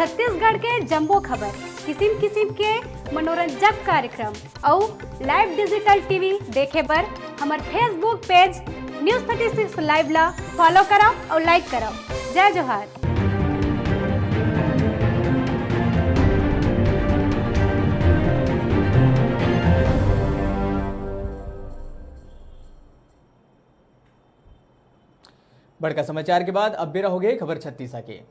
छत्तीसगढ़ के जम्बो खबर, किसिम किसिम के मनोरंजक कार्यक्रम और लाइव डिजिटल टीवी देखे बर हमार फेसबुक पेज न्यूज़ 36 लाइव ला फॉलो करो और लाइक करो। जय जोहार। बड़का समाचार के बाद अब बेरा हो गए खबर छत्तीसा के।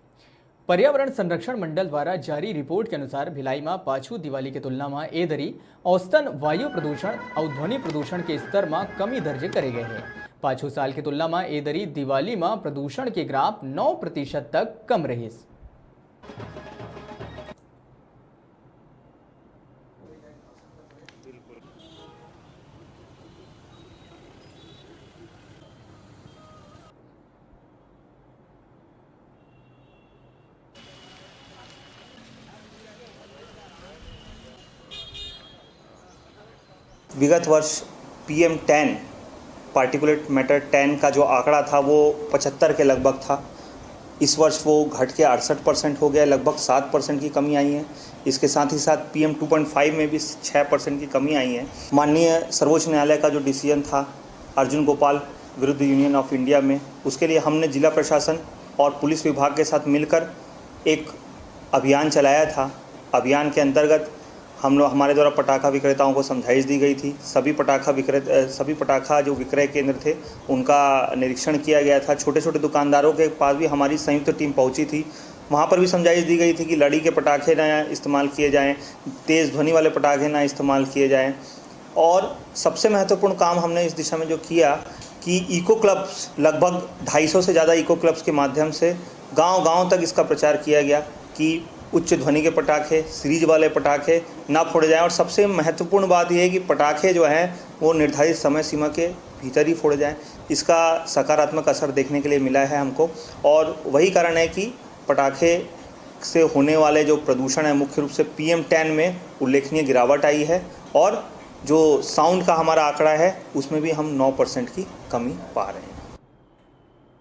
पर्यावरण संरक्षण मंडल द्वारा जारी रिपोर्ट के अनुसार भिलाई में पाछू दिवाली के तुलना में ए दरी औसतन वायु प्रदूषण और ध्वनि प्रदूषण के स्तर में कमी दर्ज करे गए हैं। पाछू साल की तुलना में ए दरी दिवाली में प्रदूषण के ग्राफ 9% तक कम रही। विगत वर्ष PM10 पार्टिकुलेट मैटर 10 का जो आंकड़ा था वो 75 के लगभग था। इस वर्ष वो घट के 68% हो गया, लगभग 7% की कमी आई है। इसके साथ ही साथ PM 2.5 में भी 6% की कमी आई है। माननीय सर्वोच्च न्यायालय का जो डिसीजन था अर्जुन गोपाल विरुद्ध यूनियन ऑफ इंडिया में, उसके लिए हमने जिला प्रशासन और पुलिस विभाग के साथ मिलकर एक अभियान चलाया था। अभियान के अंतर्गत हमारे द्वारा पटाखा विक्रेताओं को समझाइश दी गई थी। सभी पटाखा जो विक्रय केंद्र थे उनका निरीक्षण किया गया था। छोटे छोटे दुकानदारों के पास भी हमारी संयुक्त टीम पहुंची थी। वहां पर भी समझाइश दी गई थी कि लड़ी के पटाखे ना इस्तेमाल किए जाएं, तेज़ ध्वनि वाले पटाखे ना इस्तेमाल किए जाएं। और सबसे महत्वपूर्ण काम हमने इस दिशा में जो किया कि इको क्लब्स, लगभग 250 से ज़्यादा इको क्लब्स के माध्यम से गाँव-गाँव तक इसका प्रचार किया गया कि उच्च ध्वनि के पटाखे, सीरीज वाले पटाखे ना फोड़े जाएं। और सबसे महत्वपूर्ण बात यह है कि पटाखे जो हैं वो निर्धारित समय सीमा के भीतर ही फोड़े जाएं। इसका सकारात्मक असर देखने के लिए मिला है हमको, और वही कारण है कि पटाखे से होने वाले जो प्रदूषण है मुख्य रूप से PM10 में उल्लेखनीय गिरावट आई है, और जो साउंड का हमारा आंकड़ा है उसमें भी हम 9% की कमी पा रहे हैं।